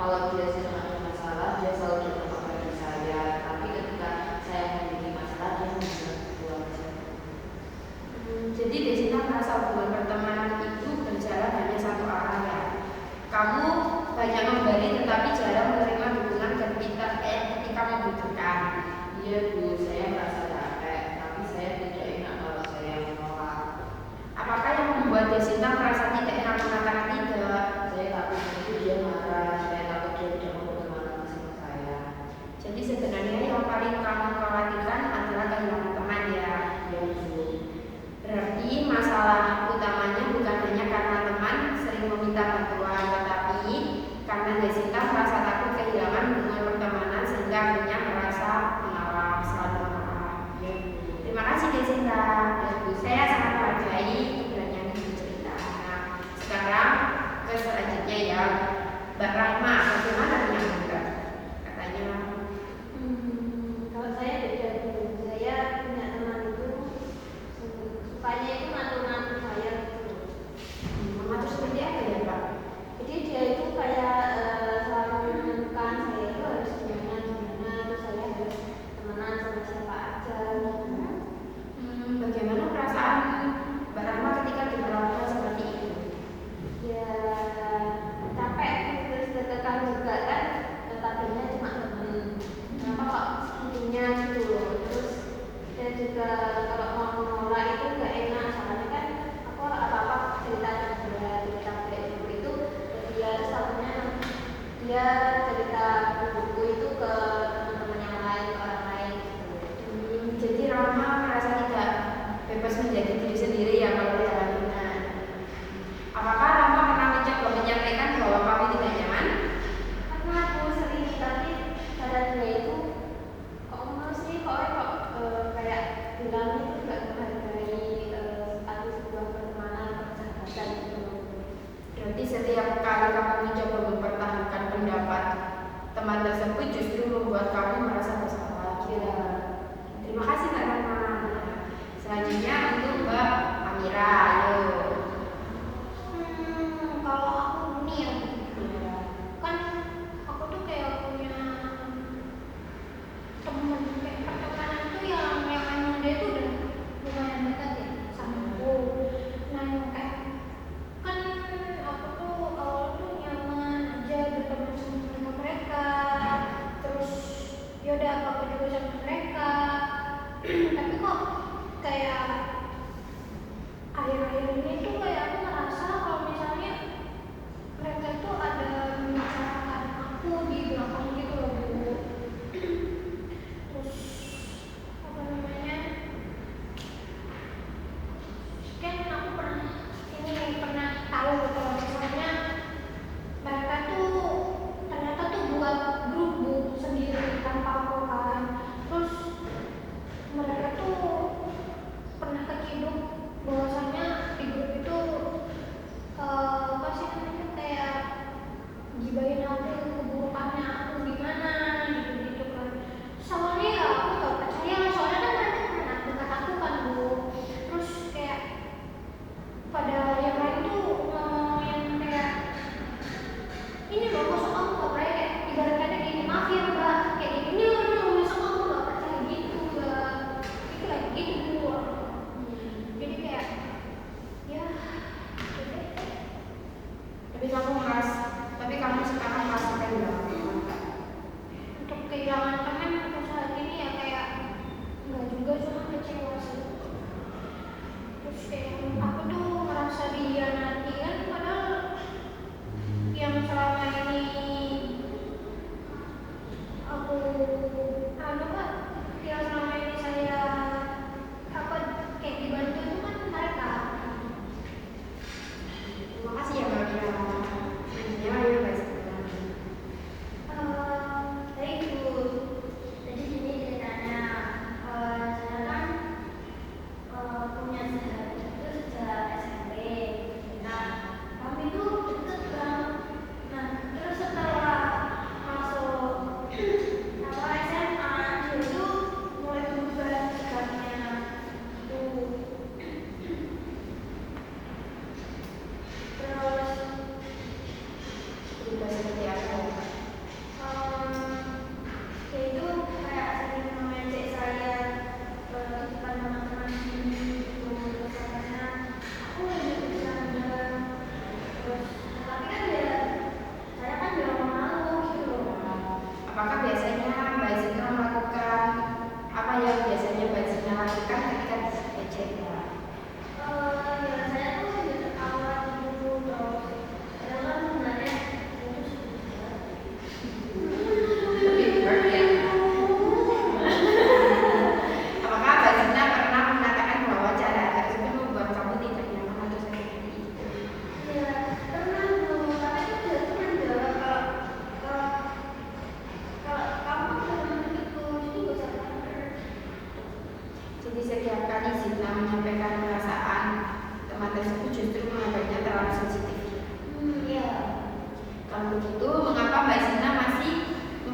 kalau dia sedang ada masalah, dia selalu datang kepada saya. Tapi ketika saya memiliki masalah, dia menghindar keluar saya. Jadi Desina merasa hubungan pertemanan itu berjalan hanya satu arah ya. Kamu banyak memberi tetapi jarang menerima dukungan ketika membutuhkan. Iya Bu, saya merasa capek, tapi saya tidak enak kalau saya menolak. Apakah yang membuat Desina merasa tidak enak mengatakan tidak? Saya takut nanti dia marah, saya takut dia tidak mau berteman sama saya. Jadi sebenarnya yang paling kamu khawatirkan adalah kehilangan teman ya. Ya Bu. Berarti masalah utamanya bukan hanya karena teman sering meminta bantuan, tetapi karena Desina merasa takut kehilangan hubungan pertemanan sehingga akhirnya merasa mengalah, selalu mengalah. Ya Bu. Terima kasih Desina. Ya Bu. Saya sangat menghargai keberanian bercerita. Nah, sekarang ke selanjutnya ya, Mbak Rahma, bagaimana dengan Mbak? Katanya. Kalau saya beda dulu, saya punya teman itu sukanya itu ngatur-ngatur saya gitu. Mengatur seperti apa ya Pak? Jadi dia itu kayak selalu menentukan saya itu harus gimana, terus saya harus temenan sama siapa aja. Bagaimana perasaan Mbak Rahma ketika diperlakukan seperti itu? Ya capek terus deg-degan juga kan, tadinya cuma temen, kenapa kok segitunya gitu loh. Terus dan juga kalau mau menolak itu gak enak, soalnya kan aku apa-apa cerita kayak itu dia, soalnya dia cerita buku itu ke teman-teman yang lain, ke orang lain gitu. Jadi Rahma merasa tidak bebas menjadi diri sendiri ya kalau jalanan. Apakah Rahma pernah mencoba menyampaikan bahwa kamu tidak nyaman? Karena aku sering, tapi kadang dia itu kok ngomong sih, kok kayak bilang itu gak menghargai status sebuah pertemanan, persahabatan gitu. Berarti setiap kali kamu mencoba mempertahankan pendapat teman tersebut justru membuat kamu merasa bersalah. Ya. Terima kasih Mbak Rahma. Selanjutnya untuk Mbak Amira.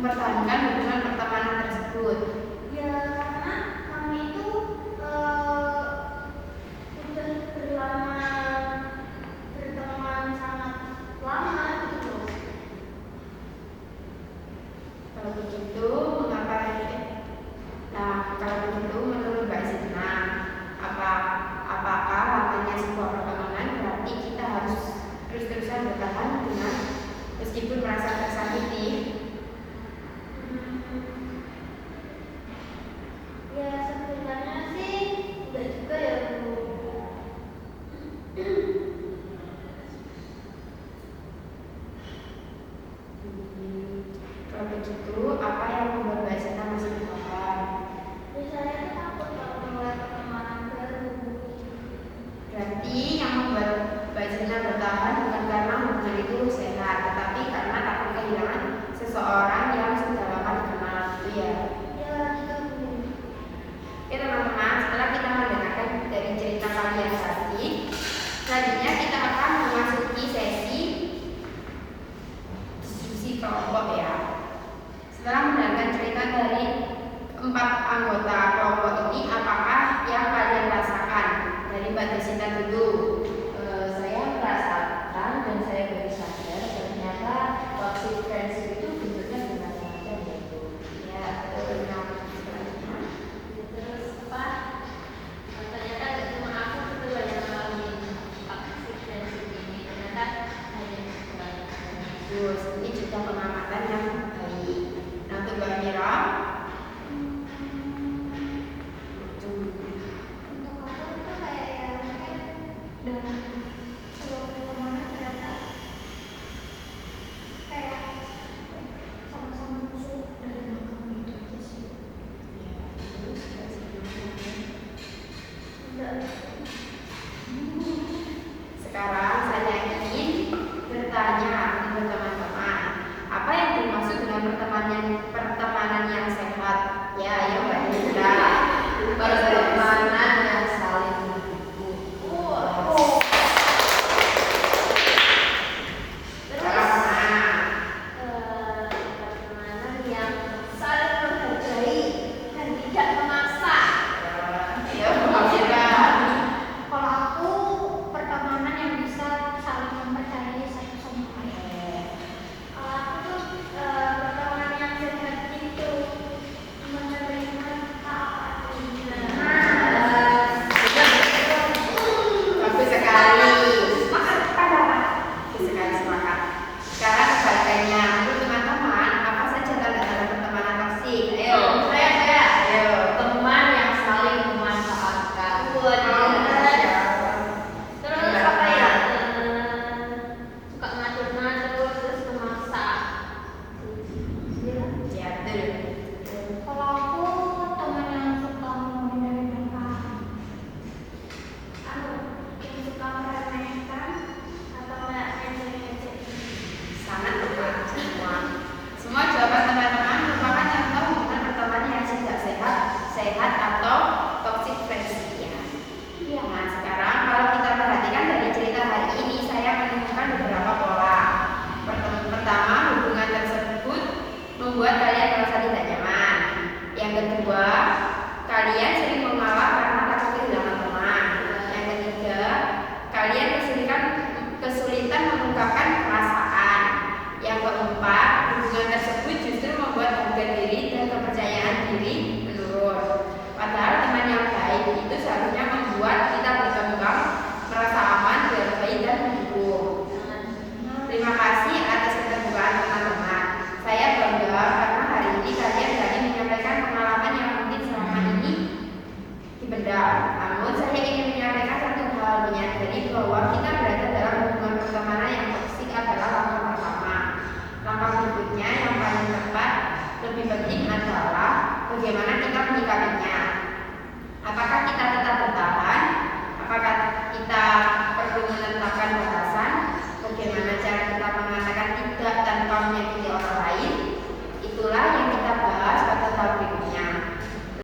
mempertahankan hubungan pertemanan tersebut? Ya karena kami itu udah berteman sangat lama gitu loh. Kalau begitu, mengapa? Nah, kalau begitu menurut Mbak Zina, apakah lamanya sebuah pertemanan berarti kita harus terus-terusan bertahan dengan meskipun merasa tersakiti? Ya sebenarnya sih enggak juga ya Bu. Kalau begitu, apa yang membuat Mbak Zina masih bertahan? Saya tuh takut kalau mulai pertemanan baru. Berarti yang membuat Mbak Zina bertahan bukan karena hubungan itu sehat, tetapi karena takut kehilangan seseorang yang sudah lama dikenal, itu ya. Ya gitu Bu. Oke teman-teman, setelah kita mendengarkan dari cerita kalian tadi, selanjutnya kita akan memasuki sesi diskusi kelompok ya. Setelah mendengarkan cerita dari 4 anggota kelompok ini, apakah yang kalian rasakan? Dari Mbak Desinta dulu. Saya merasakan dan saya baru sadar ternyata toxic friendship itu bentuknya bermacam-macam gitu. Ya, selanjutnya. Terus apa? Ternyata gak cuma aku gitu loh yang ngalamin toxic friendship ini. Ternyata banyak banget. Terus ini juga pengamatan yang baik. Nah, untuk Mbak Mira, Untuk aku itu kayak ya mungkin dengan seluruh pertemanan ternyata kayak sama-sama musuh dari belakang gitu aja sih. Enggak. sekarang saya ingin bertanya kepada teman-teman, apa yang dimaksud dengan pertemanan yang sehat? Ya, ya Mbak Mira. Pertemanan yang saling mendukung. Pertemanan yang saling menghargai dan tidak memaksa. Ya, Mbak Mira. Kalau aku pertemanan yang bisa saling mempercayai satu sama lain. Kalau aku tuh pertemanan yang sehat itu menerima apa adanya. Bagus sekali. Sepakat pada Bagus sekali, sepakat. Sekarang kebalikannya, menurut teman-teman, apa saja tanda-tanda pertemanan toksik? Ayo. Saya Ayo. teman yang saling memanfaatkan. terus apa ya? Suka ngatur-ngatur terus memaksa. Ya, betul. Kalau aku teman yang suka ngomongin dari belakang, yang suka meremehkan atau nggak ngejek-ngejek. Sangat tepat semua. Semua jawaban teman-teman merupakan contoh hubungan pertemanan yang tidak sehat atau toxic friendship ya. Iya. Nah, sekarang kalau kita perhatikan dari cerita hari ini, saya menemukan beberapa pola. Pertama, hubungan tersebut membuat kalian merasa tidak nyaman. Yang kedua, kalian sering mengalah karena takut kehilangan teman. Yang ketiga, kalian kesulitan mengungkapkan perasaan. Yang keempat, hubungan tersebut justru membuat harga diri dan kepercayaan diri menurun. Padahal teman yang baik itu seharusnya membuat kita berkembang, merasa aman, dihargai dan mendukung. Terima kasih atas keterbukaan teman-teman. Saya bangga karena hari ini kalian berani menyampaikan pengalaman yang mungkin selama ini dipendam. Namun saya ingin menyampaikan satu hal, menyadari bahwa kita berada dalam hubungan pertemanan yang toksik adalah langkah pertama. Langkah berikutnya yang paling tepat, lebih penting adalah bagaimana kita menyikapinya. Apakah kita tetap